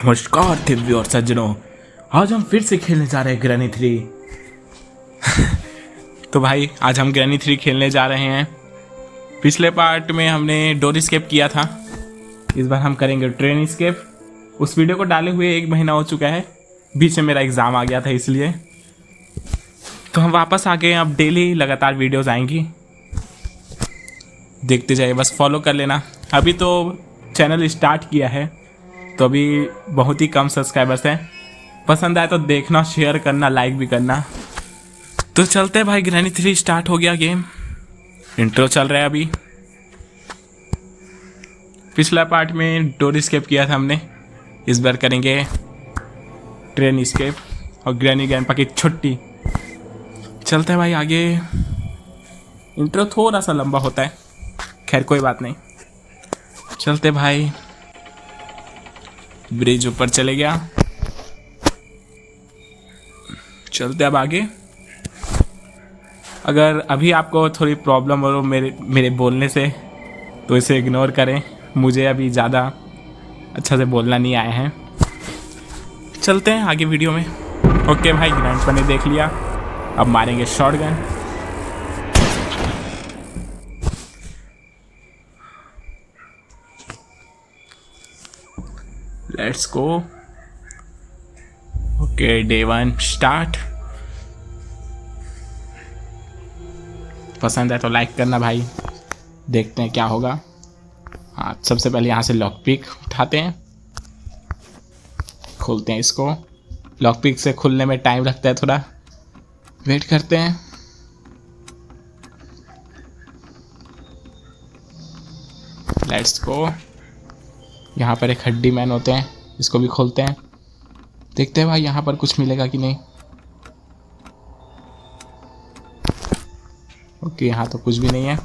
नमस्कार दिव्य और सज्जनों, आज हम फिर से खेलने जा रहे हैं ग्रैनी 3। तो भाई आज हम ग्रैनी 3 खेलने जा रहे हैं। पिछले पार्ट में हमने डोर स्केप किया था, इस बार हम करेंगे ट्रेन स्केप। उस वीडियो को डाले हुए 1 महीना हो चुका है, बीच में मेरा एग्ज़ाम आ गया था इसलिए। तो हम वापस आ गए, अब डेली लगातार वीडियोस आएंगी, देखते जाइए, बस फॉलो कर लेना। अभी तो चैनल स्टार्ट किया है तो अभी बहुत ही कम सब्सक्राइबर्स हैं। पसंद आए तो देखना, शेयर करना, लाइक भी करना। तो चलते हैं भाई, ग्रैनी 3 स्टार्ट हो गया गेम। इंट्रो चल रहा है अभी। पिछला पार्ट में डोर स्केप किया था हमने, इस बार करेंगे ट्रेन स्केप और ग्रैनी ग्रैंडपा की छुट्टी। चलते हैं भाई आगे। इंट्रो थोड़ा सा लंबा होता है, खैर कोई बात नहीं। चलते भाई, ब्रिज ऊपर चले गया। चलते अब आगे। अगर अभी आपको थोड़ी प्रॉब्लम हो मेरे बोलने से तो इसे इग्नोर करें, मुझे अभी ज़्यादा अच्छा से बोलना नहीं आया है। चलते हैं आगे वीडियो में। ओके भाई, ग्रैंडपा ने देख लिया, अब मारेंगे shotgun. Let's go. Okay, day 1 start. पसंद है तो लाइक करना भाई, देखते हैं क्या होगा। हाँ, सबसे पहले यहाँ से लॉक पिक उठाते हैं, खोलते हैं इसको। लॉक पिक से खुलने में टाइम लगता है, थोड़ा वेट करते हैं। Let's go. यहाँ पर एक हड्डी मैन होते हैं, इसको भी खोलते हैं, देखते हैं भाई यहाँ पर कुछ मिलेगा कि नहीं। ओके, यहाँ तो कुछ भी नहीं है।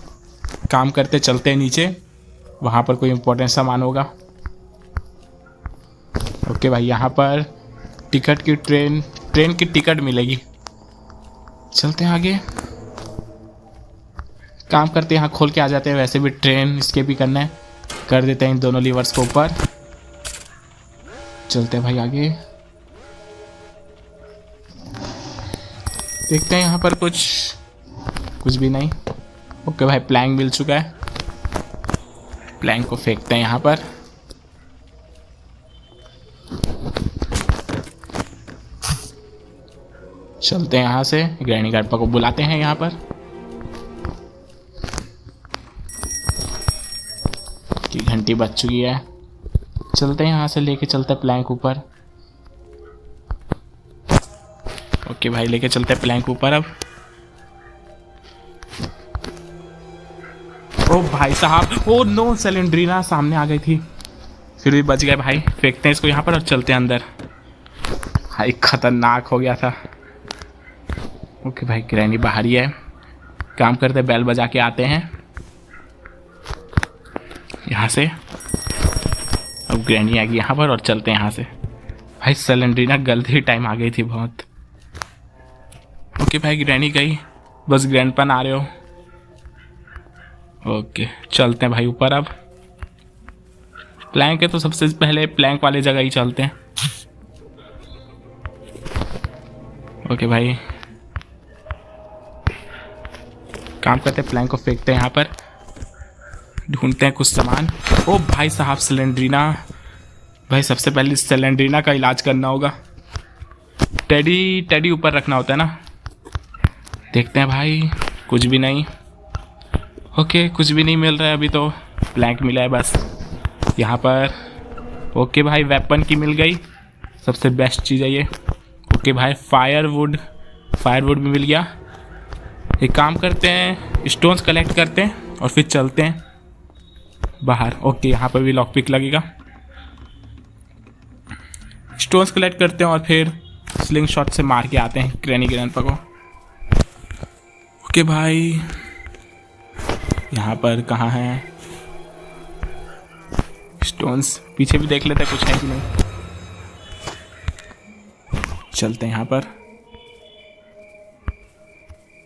काम करते चलते हैं नीचे, वहाँ पर कोई इम्पोर्टेंट सामान होगा। ओके भाई, यहाँ पर टिकट की ट्रेन की टिकट मिलेगी। चलते हैं आगे, काम करते यहाँ खोल के आ जाते हैं। वैसे भी ट्रेन स्केप भी करना है, कर देते हैं इन दोनों लीवर्स को ऊपर। चलते हैं भाई आगे, देखते हैं यहाँ पर कुछ भी नहीं। ओके भाई, प्लैंक मिल चुका है, प्लैंक को फेंकते हैं यहाँ पर। चलते हैं यहाँ से, ग्रैनी ग्रैंडपा को बुलाते हैं यहाँ पर कि घंटी बज चुकी है। चलते हैं यहाँ से, लेके चलते हैं प्लैंक ऊपर। ओके भाई, लेके चलते हैं प्लैंक ऊपर। अब ओ भाई साहब, ओ नो, सेलेंड्रीना सामने आ गई थी, फिर भी बच गए भाई। फेंकते हैं इसको यहाँ पर और चलते हैं अंदर। भाई खतरनाक हो गया था। ओके भाई, ग्रैनी बाहर ही है, काम करते बेल बजा के आते हैं यहाँ से। अब ग्रैनी आ गई यहाँ पर और चलते हैं यहाँ से। भाई सेलेंड्रीना गलती टाइम आ गई थी बहुत। ओके भाई, ग्रैनी गई, बस ग्रैंडपा आ रहे हो। ओके, चलते हैं भाई ऊपर। अब प्लैंक है तो सबसे पहले प्लैंक वाले जगह ही चलते हैं। ओके भाई, काम करते प्लैंक को फेंकते हैं यहाँ पर, ढूंढते हैं कुछ सामान। ओ भाई साहब, सिलेंड्रीना भाई, सबसे पहले सिलेंड्रीना का इलाज करना होगा। टेडी ऊपर रखना होता है ना। देखते हैं भाई, कुछ भी नहीं। ओके, कुछ भी नहीं मिल रहा है अभी, तो प्लैंक मिला है बस यहाँ पर। ओके भाई, वेपन की मिल गई, सबसे बेस्ट चीज़ है ये। ओके भाई, फायरवुड भी मिल गया। एक काम करते हैं, स्टोन्स कलेक्ट करते हैं और फिर चलते हैं बाहर। ओके, यहाँ पर भी लॉक पिक लगेगा। स्टोन्स कलेक्ट करते हैं और फिर स्लिंग शॉट से मार के आते हैं ग्रैनी ग्रैंडपा को। ओके भाई, यहाँ पर कहाँ है स्टोन्स? पीछे भी देख लेते हैं कुछ है कि नहीं। चलते हैं यहाँ पर।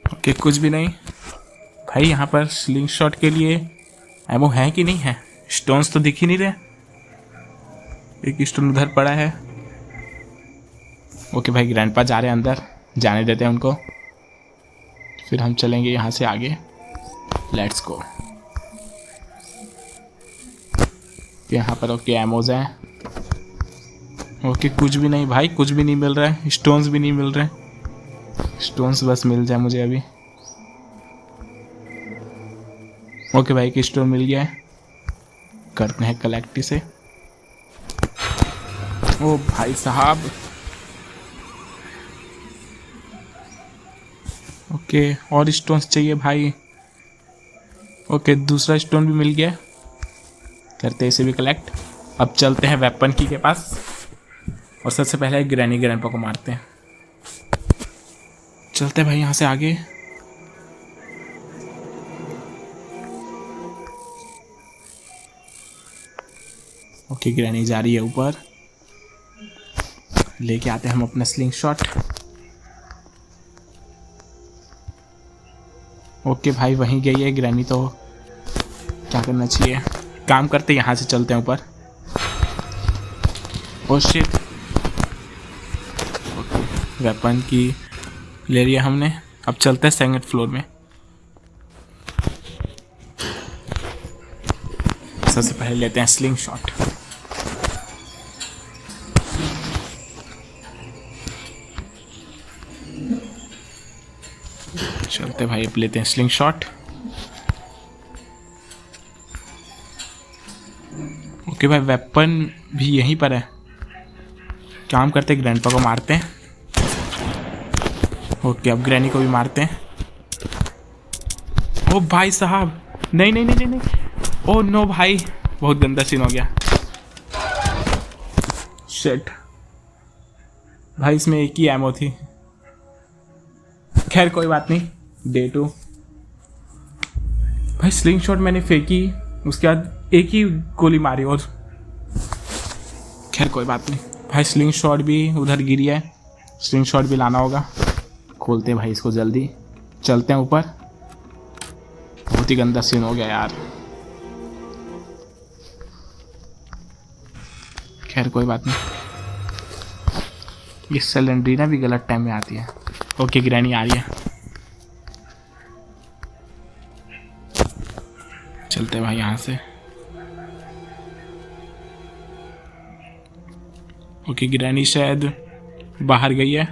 ओके, कुछ भी नहीं भाई। यहाँ पर स्लिंग शॉट के लिए एमो है कि नहीं है? स्टोन्स तो दिख ही नहीं रहे। एक स्टोन उधर पड़ा है। ओके भाई, ग्रैंडपा जा रहे हैं अंदर, जाने देते हैं उनको, फिर हम चलेंगे यहाँ से आगे। Let's go. यहाँ पर ओके एमोज हैं। ओके कुछ भी नहीं भाई, कुछ भी नहीं मिल रहा है, स्टोन्स भी नहीं मिल रहे हैं। स्टोन्स बस मिल जाए मुझे अभी। ओके भाई, एक स्टोन मिल गया है, करते हैं कलेक्ट इसे। ओ भाई साहब, ओके और स्टोन्स चाहिए भाई। ओके दूसरा स्टोन भी मिल गया, करते हैं इसे भी कलेक्ट। अब चलते हैं वेपन की के पास और सबसे पहले ग्रैनी ग्रैंडपा को मारते हैं। चलते हैं भाई यहाँ से आगे। ओके ग्रैनी जा रही है ऊपर, लेके आते हैं हम अपना स्लिंग शॉट। ओके भाई वहीं गई है ग्रैनी, तो क्या करना चाहिए, काम करते यहाँ से चलते हैं ऊपर। ओह शिट, ओके वेपन की ले लिया हमने। अब चलते हैं सेकंड फ्लोर में। सबसे पहले लेते हैं स्लिंग शॉट। चलते भाई, अब लेते हैं स्लिंग शॉट। ओके भाई, वेपन भी यहीं पर है, काम करते ग्रैंडपा को मारते हैं। ओके अब ग्रैनी को भी मारते हैं। ओ भाई साहब, नहीं नहीं नहीं नहीं, ओ नो भाई, बहुत गंदा सीन हो गया। शिट भाई, इसमें एक ही एमो थी। खैर कोई बात नहीं। डे 2 भाई, स्लिंग शॉट मैंने फेंकी, उसके बाद एक ही गोली मारी और खैर कोई बात नहीं भाई। स्लिंग शॉट भी उधर गिरी है, स्लिंग शॉट भी लाना होगा। खोलते हैं भाई इसको जल्दी, चलते हैं ऊपर। बहुत ही गंदा सीन हो गया यार। खैर कोई बात नहीं, ये सेलेंड्रीना भी गलत टाइम में आती है। ओके ग्रैनी आ रही है, चलते हैं भाई यहाँ से। ओके ग्रैनी शायद बाहर गई है।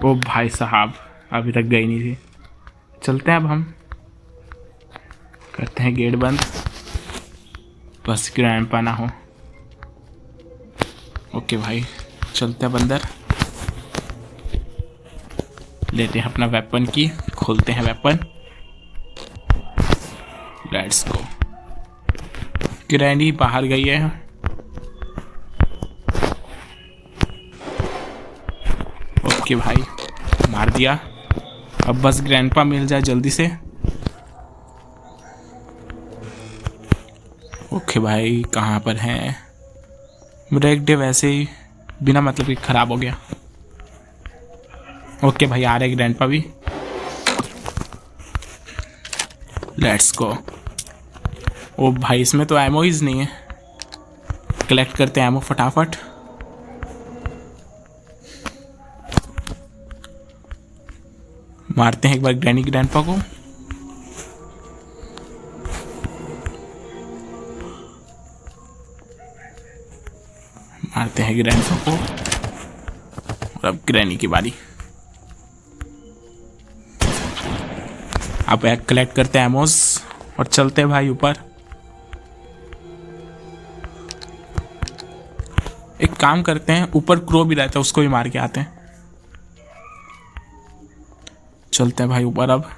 ओ भाई साहब, अभी तक गई नहीं थी। चलते हैं अब हम, करते हैं गेट बंद, बस ग्रैंडपा ना हो। ओके भाई चलते हैं अंदर, लेते हैं अपना वेपन की, खोलते हैं वेपन। Let's go. ग्रैनी बाहर गई है। ओके भाई मार दिया। अब बस ग्रैंडपा मिल जाए जल्दी से। ओके भाई कहाँ पर हैं? मेरा एक डे वैसे ही बिना मतलब कि खराब हो गया। ओके भाई आ रहे ग्रैंडपा भी। Let's go. ओ भाई इसमें तो एमो ही नहीं है, कलेक्ट करते हैं एमो फटाफट। मारते हैं एक बार ग्रैनी ग्रैंडपा को। मारते हैं ग्रैंडपा को और अब ग्रैनी की बारी। अब कलेक्ट करते हैं एमोस और चलते हैं भाई ऊपर। एक काम करते हैं, ऊपर क्रो भी रहता है, उसको भी मार के आते हैं। चलते हैं भाई ऊपर। अब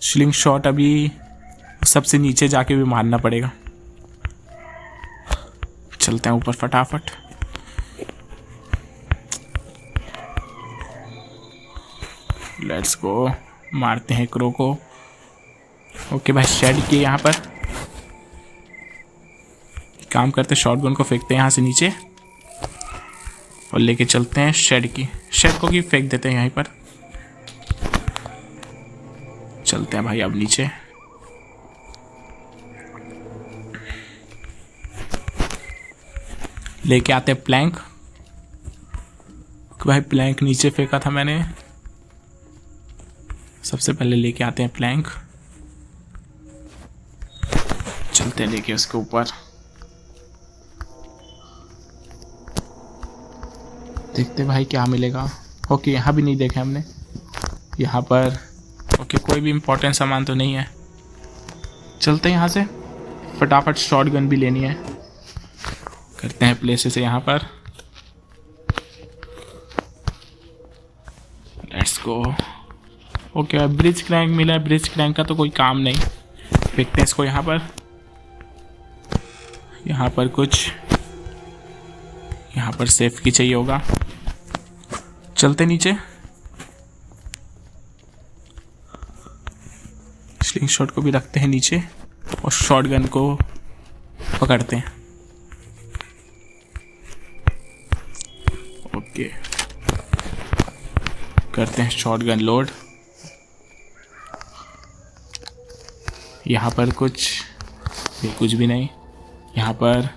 स्लिंग शॉट अभी सबसे नीचे जाके भी मारना पड़ेगा। चलते हैं ऊपर फटाफट। Let's go. मारते हैं क्रो को। ओके भाई शेड के यहाँ पर काम करते, शॉटगन को फेंकते हैं यहाँ से नीचे और लेके चलते हैं शेड की। शेड को भी फेंक देते हैं यहीं पर। चलते हैं भाई अब नीचे। लेके आते हैं प्लैंक। भाई प्लैंक नीचे फेंका था मैंने, सबसे पहले लेके आते हैं प्लैंक। चलते लेके उसके ऊपर, देखते भाई क्या मिलेगा। ओके यहाँ भी नहीं देखा हमने, यहाँ पर ओके कोई भी इम्पोर्टेंट सामान तो नहीं है। चलते हैं यहाँ से, फटाफट शॉट गन भी लेनी है। करते हैं प्लेसेस यहाँ पर, let's go. Okay bridge crank मिला है, ब्रिज क्रैंक का तो कोई काम नहीं, फेंकते हैं इसको यहाँ पर। यहाँ पर कुछ, यहाँ पर सेफ की चाहिए होगा। चलते नीचे, स्लिंग शॉट को भी रखते हैं नीचे और शॉट गन को पकड़ते हैं। ओके करते हैं शॉट गन लोड। यहाँ पर कुछ, ये कुछ भी नहीं। यहाँ पर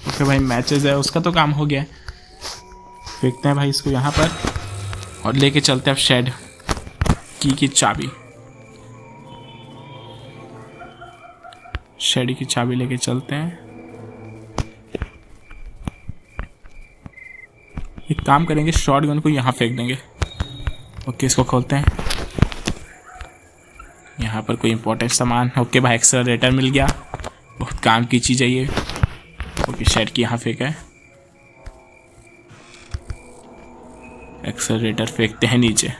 ओके भाई मैचेस है, उसका तो काम हो गया। फेंकते हैं भाई इसको यहाँ पर और लेके चलते हैं अब शेड की चाबी। शेड की चाबी लेके चलते हैं। एक काम करेंगे, शॉट गन को यहाँ फेंक देंगे। ओके इसको खोलते हैं। यहाँ पर कोई इंपॉर्टेंट सामान, ओके भाई एक्सेलरेटर मिल गया, बहुत काम की चीज़ है ये। ओके शेड की यहाँ फेंका है, एक्सेलरेटर फेंकते हैं नीचे।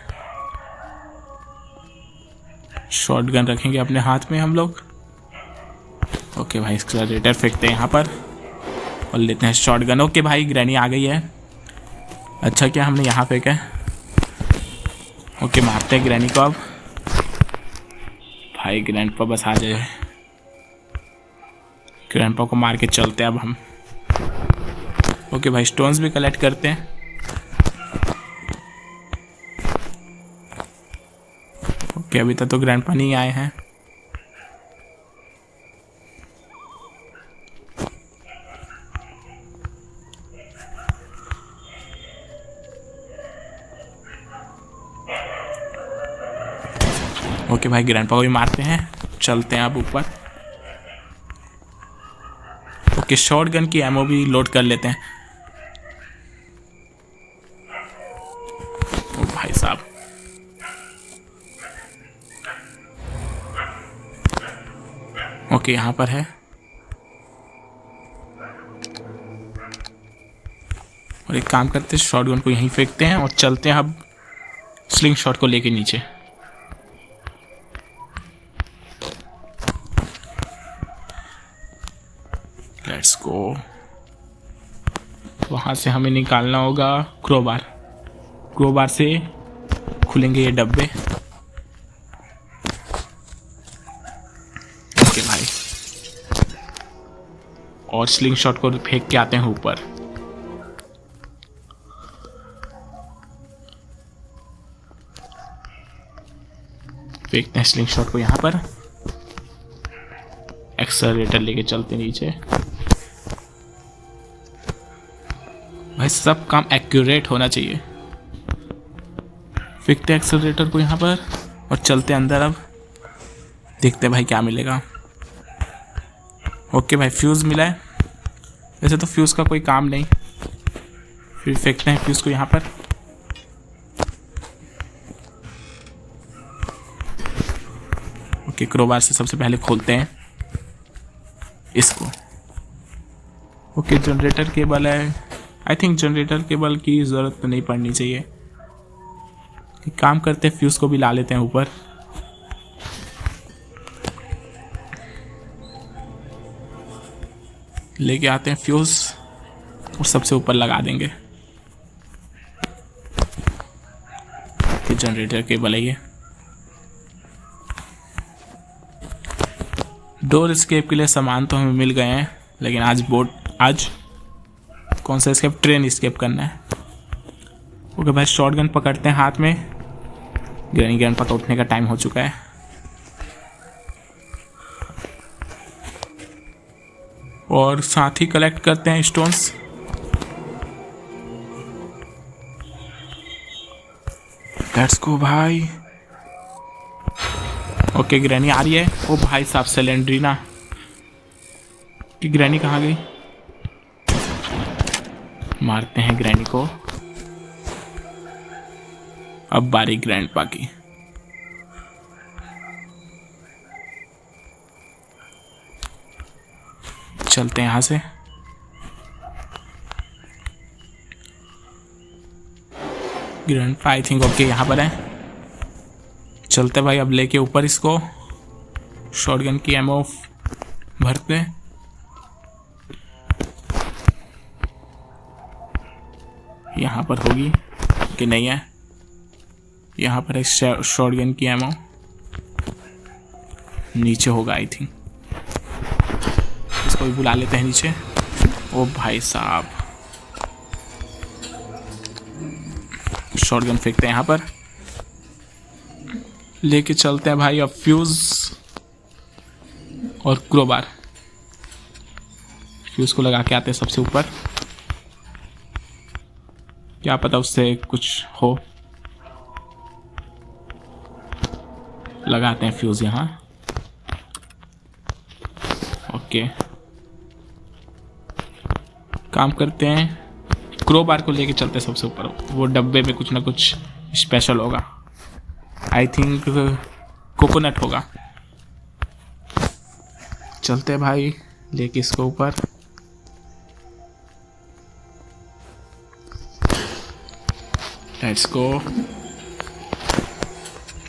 शॉट गन रखेंगे अपने हाथ में हम लोग। ओके भाई एक्सेलरेटर फेंकते हैं यहाँ पर और लेते हैं शॉट गन। ओके भाई ग्रैनी आ गई है, अच्छा क्या हमने यहाँ फेंका है। ओके मारते हैं ग्रैनी को अब। भाई ग्रैंडपा बस आ जाए, ग्रैंडपा को मार के चलते हैं अब हम। ओके भाई स्टोन्स भी कलेक्ट करते हैं। ओके अभी तक तो ग्रैंडपा नहीं आए हैं। ओके भाई ग्रैंडपा को भी मारते हैं, चलते हैं अब ऊपर। ओके शॉट गन की एमओ भी लोड कर लेते हैं। ओ भाई साहब, ओके यहाँ पर है और एक काम करते हैं, शॉट गन को यहीं फेंकते हैं और चलते हैं अब स्लिंग शॉट को लेके नीचे। Let's go. वहाँ से हमें निकालना होगा क्रोबार, क्रोबार से खुलेंगे ये डब्बे। ओके भाई और स्लिंग शॉट को फेंक के आते हैं ऊपर। फेंकते हैं स्लिंग शॉट को यहाँ पर, एक्सेलरेटर लेके चलते नीचे। भाई सब काम एक्यूरेट होना चाहिए। फेंकते हैं एक्सेलरेटर को यहाँ पर और चलते अंदर। अब देखते हैं भाई क्या मिलेगा। ओके भाई फ्यूज़ मिला है, वैसे तो फ्यूज़ का कोई काम नहीं, फिर फेंकते हैं फ्यूज़ को यहाँ पर। ओके क्रोबार से सबसे पहले खोलते हैं इसको। ओके जनरेटर केबल है, आई थिंक जनरेटर केबल की ज़रूरत तो नहीं पड़नी चाहिए। एक काम करते हैं फ्यूज़ को भी ला लेते हैं ऊपर। लेके आते हैं फ्यूज़ और सबसे ऊपर लगा देंगे। कि जनरेटर केबल है ये। डोर स्केप के लिए सामान तो हमें मिल गए हैं, लेकिन आज कौन सा स्केप, ट्रेन स्केप करना है। ओके भाई शॉटगन पकड़ते हैं हाथ में, ग्रैनी ग्रैंडपा का उठने का टाइम हो चुका है। और साथ ही कलेक्ट करते हैं स्टोन्स। लेट्स गो भाई। ओके ग्रैनी आ रही है। ओ भाई साहब सेलेंड्रीना कि ग्रैनी कहाँ गई? मारते हैं ग्रैनी को। अब बारी ग्रैंडपा की। चलते हैं यहाँ से। ग्रैंडपा आई थिंक ओके यहाँ पर है। चलते भाई अब लेके ऊपर इसको। शॉटगन की एमओ भरते। यहाँ पर होगी कि नहीं है? यहाँ पर एक शॉटगन की एमओ नीचे होगा आई थिंक। इसको भी बुला लेते हैं नीचे। ओ भाई साहब शॉटगन फेंकते हैं यहाँ पर। लेके चलते हैं भाई अब फ्यूज और क्रोबार। फ्यूज को लगा के आते हैं सबसे ऊपर। क्या पता उससे कुछ हो। लगाते हैं फ्यूज यहाँ। ओके काम करते हैं। क्रोबार को लेके चलते हैं सबसे ऊपर। वो डब्बे में कुछ ना कुछ स्पेशल होगा। आई थिंक कोकोनट होगा। चलते हैं भाई लेके इसको ऊपर। Let's go.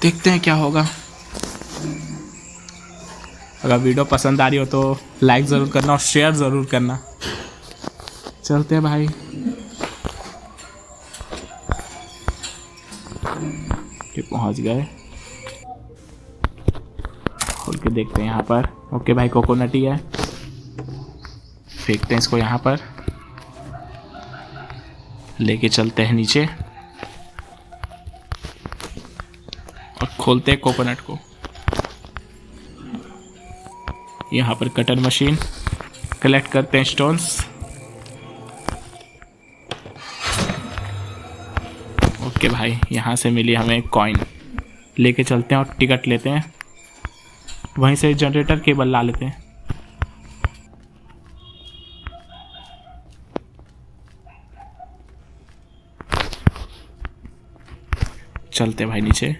देखते हैं क्या होगा। अगर वीडियो पसंद आ रही हो तो लाइक ज़रूर करना और शेयर ज़रूर करना। चलते हैं भाई। ये पहुंच गए। खोल के देखते हैं यहाँ पर। ओके भाई कोकोनट ही है। फेंकते हैं इसको यहाँ पर। लेके चलते हैं नीचे और खोलते हैं कोकोनट को। यहाँ पर कटर मशीन। कलेक्ट करते हैं स्टोन्स। ओके भाई यहाँ से मिली हमें कॉइन। लेके चलते हैं और टिकट लेते हैं। वहीं से जनरेटर केबल ला लेते हैं। चलते भाई नीचे।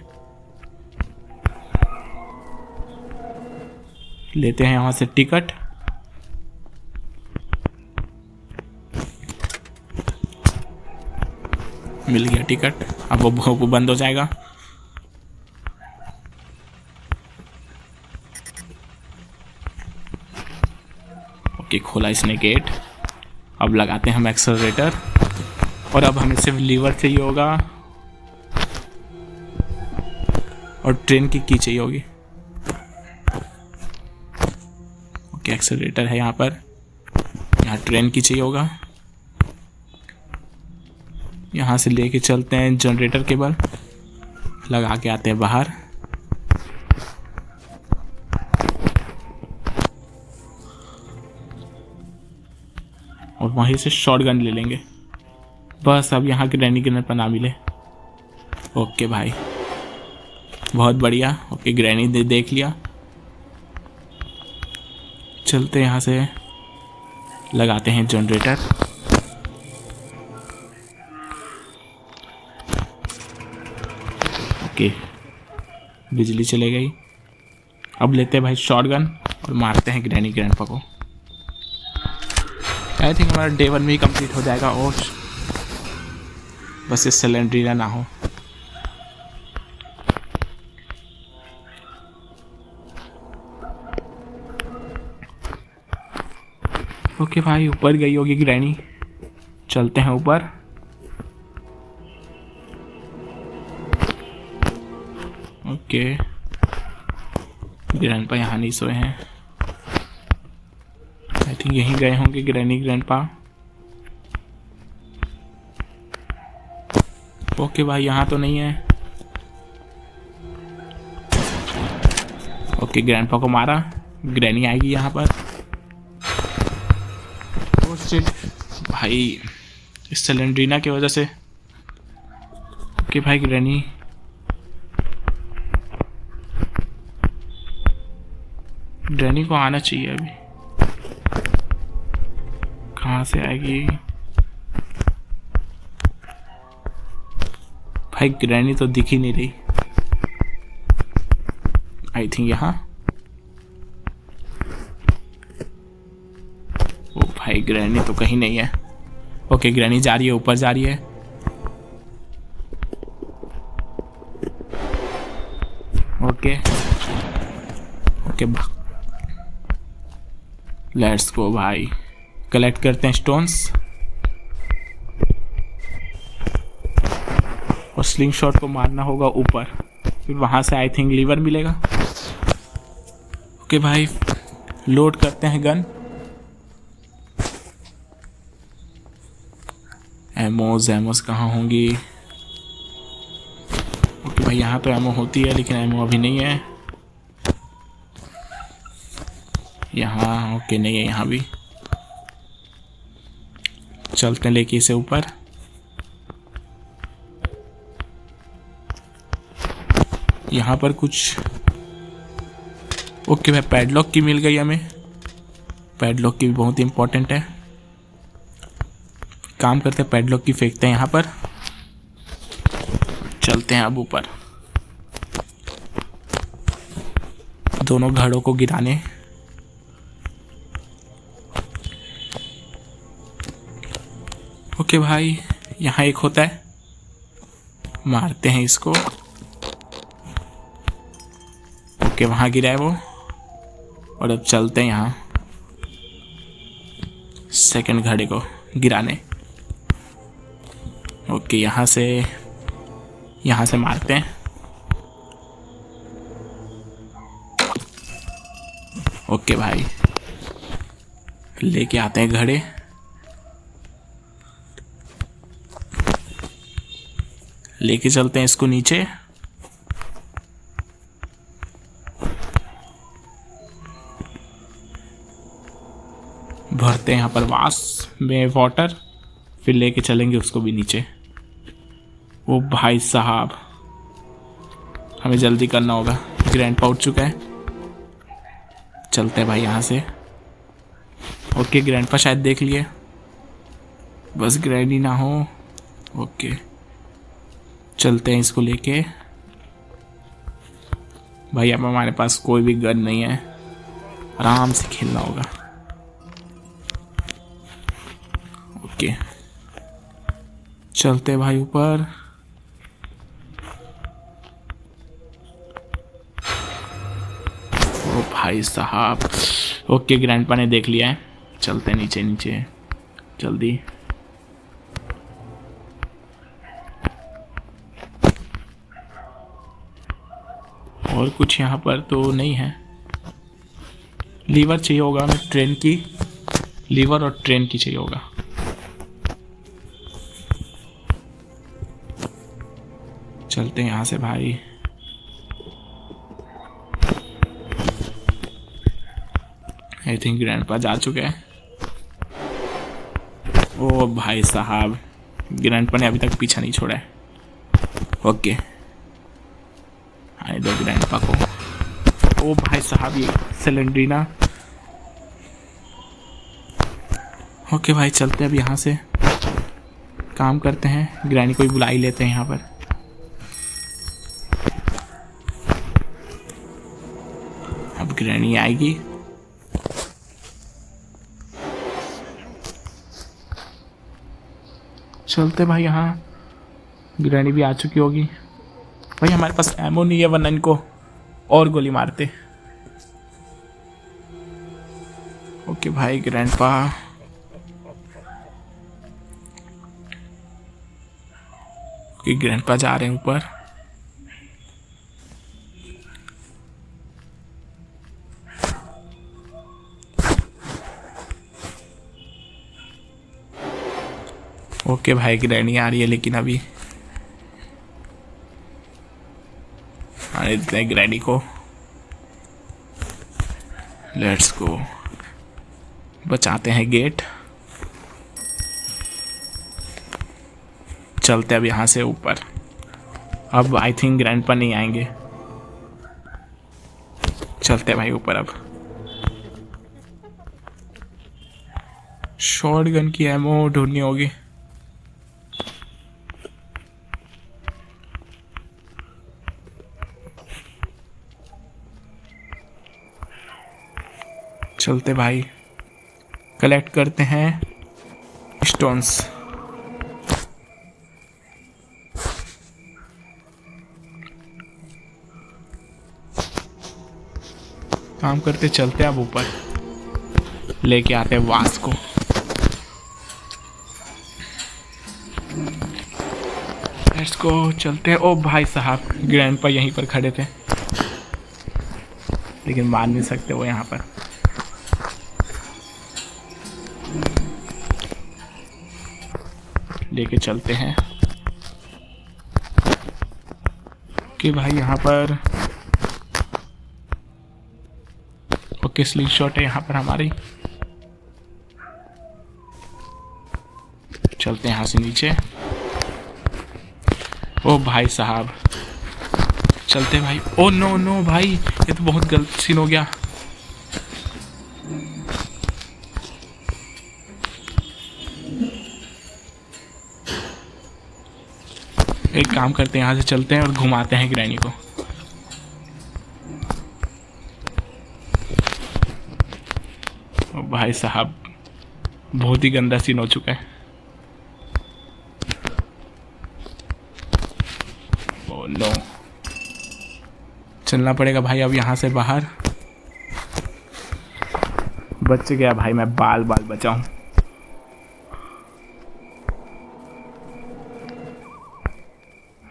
लेते हैं यहाँ से टिकट। मिल गया टिकट। अब वो बंद हो जाएगा। ओके खोला इसने गेट। अब लगाते हैं हम एक्सेलरेटर। और अब हमें सिर्फ लीवर चाहिए होगा और ट्रेन की चाहिए होगी। ओके एक्सेलरेटर है यहाँ पर। यहाँ ट्रेन की चाहिए होगा। यहाँ से लेके चलते हैं जनरेटर केबल। लगा के आते हैं बाहर। और वहीं से शॉटगन ले लेंगे। बस अब यहाँ के ग्रैनी गनर पर ना मिले। ओके भाई बहुत बढ़िया। ओके ग्रैनी देख लिया। चलते यहाँ से लगाते हैं जनरेटर। ओके बिजली चले गई। अब लेते हैं भाई शॉटगन और मारते हैं ग्रैनी ग्रैंडपा को। आई थिंक हमारा डे 1 में ही कंप्लीट हो जाएगा। और बस ये सिलेंड्रीना ना हो। ओके भाई ऊपर गई होगी ग्रैनी। चलते हैं ऊपर। ओके ग्रैंडपा यहाँ नहीं सोए हैं। आई थिंक यहीं गए होंगे ग्रैनी ग्रैंडपा। ओके भाई यहाँ तो नहीं है। ओके ग्रैंडपा को मारा। ग्रैनी आएगी यहाँ पर। ओह शिट भाई इस सिलेंड्रीना की वजह से। ओके भाई ग्रैनी ग्रैनी को आना चाहिए अभी। कहाँ से आएगी भाई? ग्रैनी तो दिख ही नहीं रही। आई थिंक यहाँ। ओ भाई ग्रैनी तो कहीं नहीं है। ओके ग्रैनी जा रही है, ऊपर जा रही है। ओके ओके लेट्स गो भाई। कलेक्ट करते हैं स्टोन्स और स्लिंग शॉट को मारना होगा ऊपर, फिर वहां से आई थिंक लीवर मिलेगा। ओके भाई लोड करते हैं गन। एमोस कहाँ होंगी? ओके भाई यहाँ तो एमो होती है लेकिन एमो अभी नहीं है। यहाँ ओके नहीं है, यहाँ भी। चलते हैं लेके इसे ऊपर। यहाँ पर कुछ ओके भाई पैडलॉक की मिल गई हमें। पैडलॉक की भी बहुत इंपॉर्टेंट है। काम करते हैं पैडलॉक की फेंकते हैं यहाँ पर। चलते हैं अब ऊपर दोनों घड़ों को गिराने। ओके भाई यहाँ एक होता है, मारते हैं इसको। ओके वहां गिरा है वो। और अब चलते हैं यहाँ सेकंड घड़े को गिराने। ओके यहाँ से मारते हैं। ओके भाई लेके आते हैं घड़े। लेके चलते हैं इसको नीचे। भरते हैं यहाँ पर वास में वाटर, फिर लेके चलेंगे उसको भी नीचे। ओ भाई साहब हमें जल्दी करना होगा, ग्रैंडपा उठ चुका है। चलते हैं भाई यहाँ से। ओके ग्रैंडपा शायद देख लिए, बस ग्रैंडी ना हो। ओके चलते हैं इसको लेके। भाई अब हमारे पास कोई भी गन नहीं है, आराम से खेलना होगा। ओके चलते भाई ऊपर। ओ भाई साहब ओके ग्रैंडपा ने देख लिया है। चलते हैं नीचे नीचे जल्दी। और कुछ यहाँ पर तो नहीं है। लीवर चाहिए होगा हमें ट्रेन की, लीवर और ट्रेन की चाहिए होगा। चलते हैं यहाँ से भाई। आई थिंक ग्रैंडपा जा चुके हैं। ओ भाई साहब ग्रैंडपा ने अभी तक पीछा नहीं छोड़ा है। ओके आने दो ग्रैंडपा को। ओ भाई साहब ये सिलेंड्रीना। ओके भाई चलते हैं अब यहाँ से, काम करते हैं। ग्रैनी को भी बुला ही लेते हैं यहाँ पर। अब ग्रैनी आएगी। चलते भाई यहाँ, ग्रैनी भी आ चुकी होगी। भाई हमारे पास एमो नहीं है वरना इनको और गोली मारते। ओके भाई ग्रैंडपा ओके ग्रैंडपा जा रहे हैं ऊपर। ओके भाई ग्रैनी आ रही है लेकिन अभी आने देते हैं ग्रैनी को। लेट्स गो बचाते हैं गेट। चलते अब यहाँ से ऊपर। अब आई थिंक ग्रैंडपा नहीं आएंगे। चलते भाई ऊपर अब। शॉटगन की एमो ढूंढनी होगी। चलते भाई, कलेक्ट करते हैं स्टोन्स। काम करते चलते अब ऊपर, लेके आते हैं वास को। लेट्स गो, चलते हैं। ओ भाई साहब, ग्रैंडपा यहीं पर खड़े थे, लेकिन मार नहीं सकते वो यहाँ पर। लेके चलते हैं कि भाई यहाँ पर ओके स्लिंग शॉट है यहाँ पर हमारी। चलते हैं यहाँ से नीचे। ओ भाई साहब, चलते भाई। ओ नो नो भाई, ये तो बहुत गलत सीन हो गया। एक काम करते हैं, यहाँ से चलते हैं और घुमाते हैं ग्रैनी को। ओ भाई साहब, बहुत ही गंदा सीन हो चुका है। ओ नो, चलना पड़ेगा भाई अब यहाँ से बाहर। बच गया भाई, मैं बाल बाल बचा हूँ।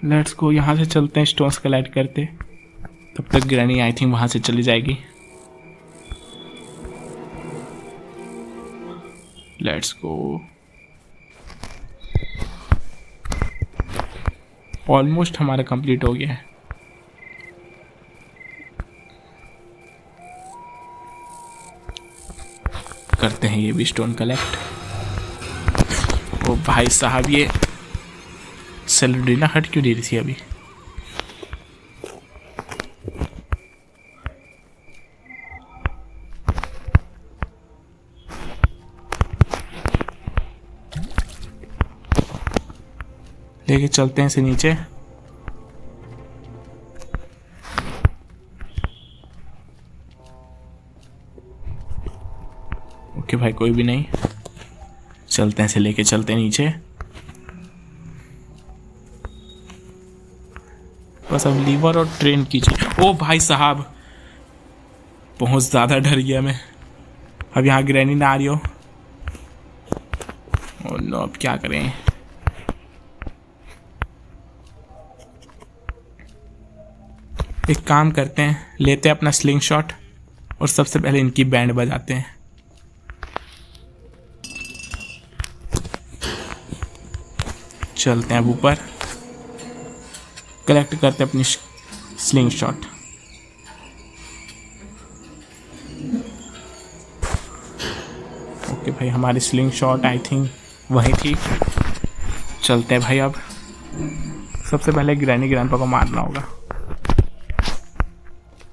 लेट्स गो, यहाँ से चलते हैं स्टोन्स कलेक्ट करते। तब तक ग्रैनी आई थिंक वहाँ से चली जाएगी। Let's go. ऑलमोस्ट हमारा कंप्लीट हो गया है। करते हैं ये भी स्टोन कलेक्ट। ओ भाई साहब, ये सेलेब्रिना हट क्यों दे रही थी अभी? लेके चलते हैं इसे नीचे। ओके भाई, कोई भी नहीं। चलते हैं इसे लेके, चलते हैं नीचे। बस अब लीवर और ट्रेन कीजिए। ओ भाई साहब, बहुत ज़्यादा डर गया मैं। अब यहाँ ग्रैनी ना आ रही हो। ओ नो, अब क्या करें? एक काम करते हैं, लेते हैं अपना स्लिंग शॉट और सबसे पहले इनकी बैंड बजाते हैं। चलते हैं अब ऊपर, कलेक्ट करते हैं अपनी स्लिंग शॉट। ओके भाई, हमारी स्लिंग शॉट आई थिंक वही थी। चलते हैं भाई, अब सबसे पहले ग्रैनी ग्रैंडपा को मारना होगा।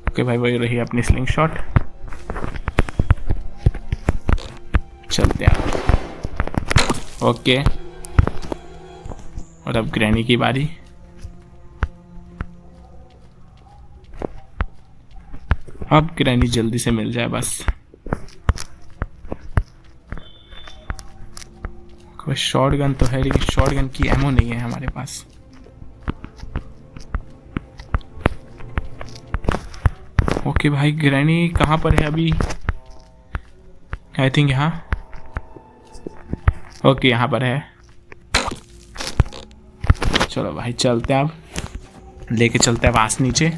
ओके भाई, वही रही अपनी स्लिंग शॉट। चलते हैं। ओके, और अब ग्रैनी की बारी। अब ग्रैनी जल्दी से मिल जाए बस। कोई शॉटगन तो है, लेकिन शॉटगन की एमो नहीं है हमारे पास। ओके भाई, ग्रैनी कहाँ पर है अभी? आई थिंक यहाँ। ओके, यहाँ पर है। चलो भाई, चलते हैं अब। लेके चलते हैं वास नीचे।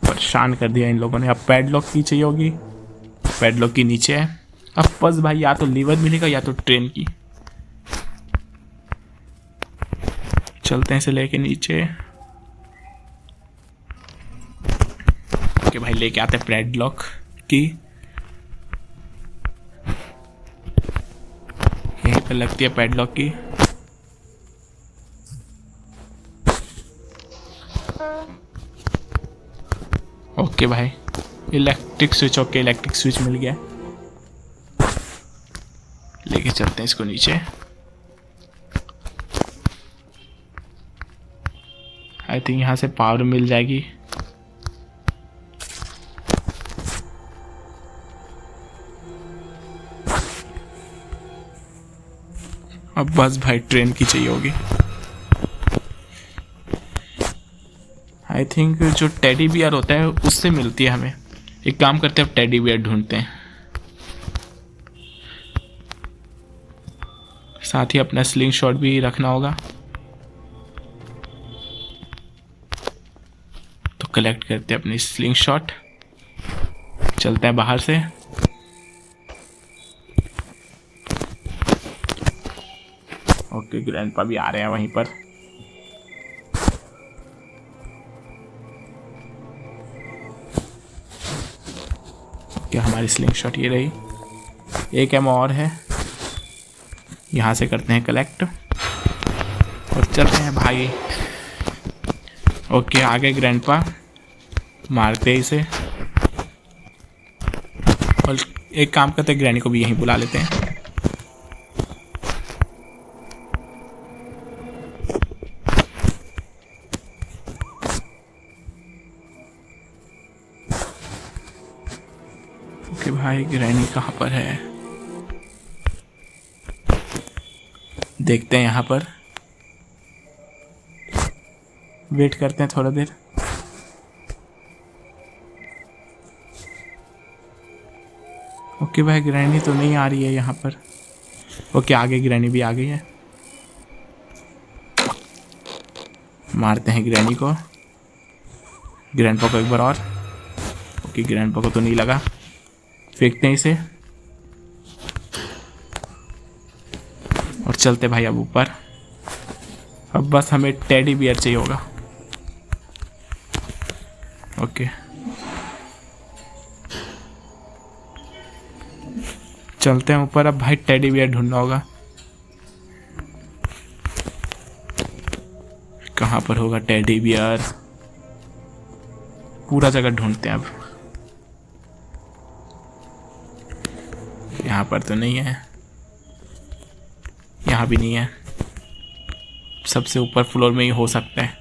परेशान कर दिया इन लोगों ने। अब पैडलॉक की चाहिए होगी, पैडलॉक की नीचे है। अब बस भाई, या तो लीवर मिलेगा या तो ट्रेन की। चलते हैं इसे लेके नीचे। ओके भाई, लेके आते हैं पैडलॉक की। यहीं पर लगती है पैडलॉक की। ओके भाई, electric switch, okay electric switch मिल गया। लेके चलते हैं इसको नीचे। आई थिंक यहाँ से पावर मिल जाएगी। अब बस भाई ट्रेन की चाहिए होगी। आई थिंक जो टेडी बियर होता है उससे मिलती है हमें। एक काम करते हैं, अब टेडी बियर ढूंढते हैं। साथ ही अपना स्लिंग शॉट भी रखना होगा। तो कलेक्ट करते हैं अपनी स्लिंग शॉट, चलते हैं बाहर से। ओके ग्रैंडपा भी आ रहे हैं वहीं पर। ओके हमारी स्लिंग शॉट ये रही। एक एमओ और है, यहाँ से करते हैं कलेक्ट और चलते हैं भाई। ओके आ गए ग्रैंडपा, मारते हैं इसे। और एक काम करते हैं, ग्रैनी को भी यहीं बुला लेते हैं। ओके भाई ग्रैनी कहाँ पर है, देखते हैं यहाँ पर। वेट करते हैं थोड़ा देर। ओके भाई ग्रैनी तो नहीं आ रही है यहाँ पर। ओके आगे ग्रैनी भी आ गई है, मारते हैं ग्रैनी को। ग्रैंडपा को एक बार और। ओके ग्रैंडपा को तो नहीं लगा, फेंकते हैं इसे और चलते भाई अब ऊपर। अब बस हमें टेडी बियर चाहिए होगा। ओके चलते हैं ऊपर। अब भाई टेडी बियर ढूंढना होगा। कहाँ पर होगा टेडी बियर, पूरा जगह ढूंढते हैं अब। यहाँ पर तो नहीं है, यहाँ भी नहीं है। सबसे ऊपर फ्लोर में ही हो सकता है।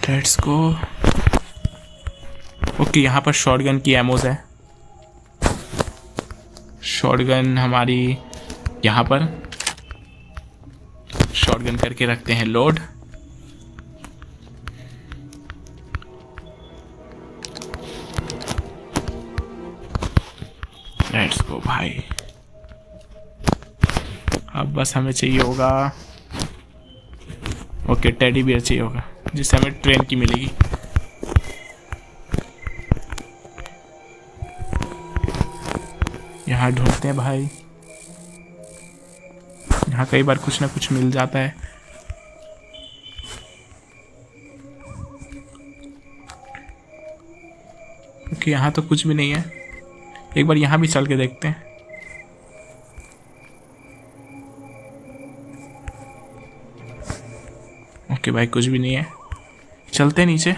Let's go. ओके यहाँ पर शॉटगन की एमोज है। शॉटगन हमारी यहाँ पर, शॉटगन करके रखते हैं लोड। लेट्स गो भाई। अब बस हमें चाहिए होगा, ओके टेडी बियर चाहिए होगा जिससे हमें ट्रेन की मिलेगी। यहाँ ढूंढते हैं भाई, यहाँ कई बार कुछ ना कुछ मिल जाता है। ओके यहाँ तो कुछ भी नहीं है, एक बार यहाँ भी चल के देखते हैं। ओके भाई कुछ भी नहीं है, चलते नीचे।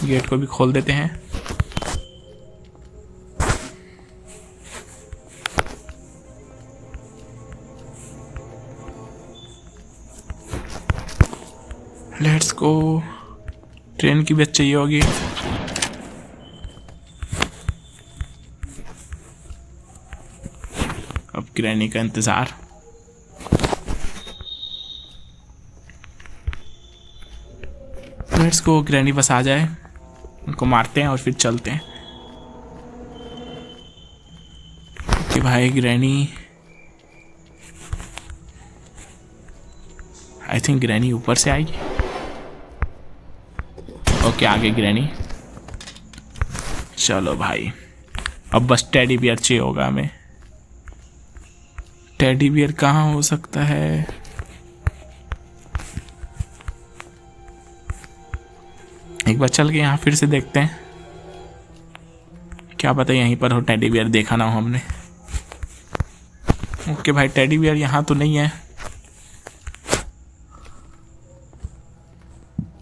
गेट को भी खोल देते हैं। Let's go. ट्रेन की भी चाहिए होगी। अब ग्रैनी का इंतजार। लेट्स गो, ग्रैनी बस आ जाए, उनको मारते हैं और फिर चलते हैं। कि भाई ग्रैनी, आई थिंक ग्रैनी ऊपर से आएगी। ओके आगे ग्रैनी। चलो भाई अब बस टेडी बियर चाहिए होगा हमें। टेडी बियर कहाँ हो सकता है? एक बार चल के यहाँ फिर से देखते हैं, क्या पता यहीं पर हो टेडी बियर, देखा ना हो हमने। ओके भाई, टेडी बियर यहाँ तो नहीं है।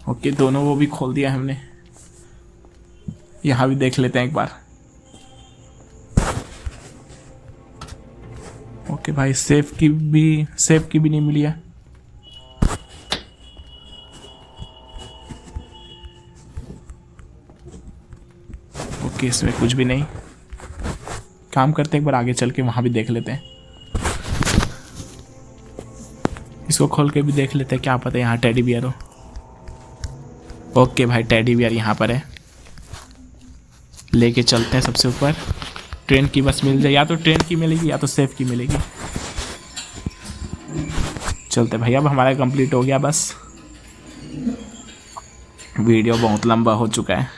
ओके, दोनों वो भी खोल दिया हमने। यहाँ भी देख लेते हैं एक बार। ओके भाई, सेफ की भी नहीं मिली है। ओके, इसमें कुछ भी नहीं। काम करते एक बार आगे चल के वहां भी देख लेते हैं। इसको खोल के भी देख लेते हैं, क्या पता यहाँ टेडी बियर हो। ओके भाई, टेडी बियर यहाँ पर है। लेके चलते हैं सबसे ऊपर। ट्रेन की बस मिल जाए, या तो ट्रेन की मिलेगी या तो सेफ की मिलेगी। चलते भाई, अब हमारा कंप्लीट हो गया। बस वीडियो बहुत लंबा हो चुका है।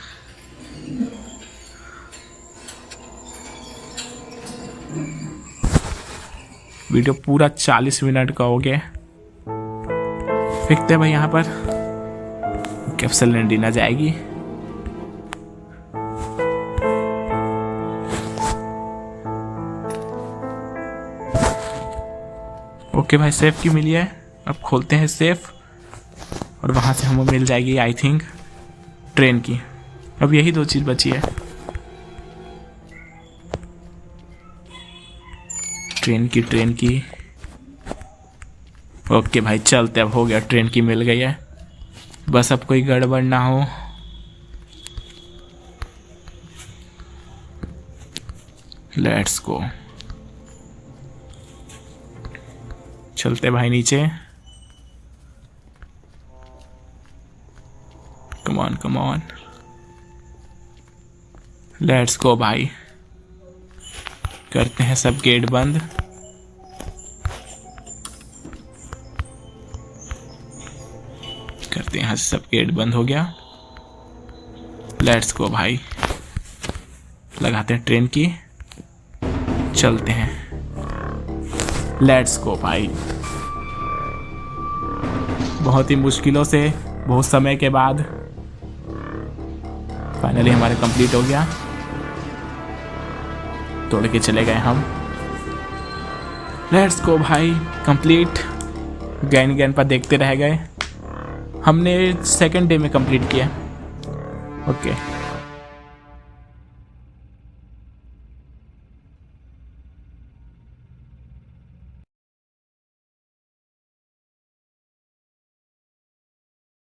वीडियो पूरा 40 मिनट का हो गया। फेंकते हैं भाई यहाँ पर। कैप्सूल एंटीना जाएगी। ओके भाई, सेफ की मिली है। अब खोलते हैं सेफ और वहां से हमें मिल जाएगी आई थिंक ट्रेन की। अब यही 2 चीज बची है, ट्रेन की। ओके भाई, चलते, अब हो गया, ट्रेन की मिल गई है। बस अब कोई गड़बड़ ना हो। Let's go. चलते भाई नीचे। कम ऑन लेट्स गो भाई। करते हैं सब गेट बंद। करते हैं, सब गेट बंद हो गया। लेट्स गो भाई। लगाते हैं ट्रेन की, चलते हैं। लेट्स गो भाई। बहुत ही मुश्किलों से, बहुत समय के बाद फाइनली हमारे कंप्लीट हो गया। तोड़ के चले गए हम। लेट्स गो भाई, कंप्लीट। गैन पर देखते रह गए। हमने 2nd डे में कंप्लीट किया। ओके।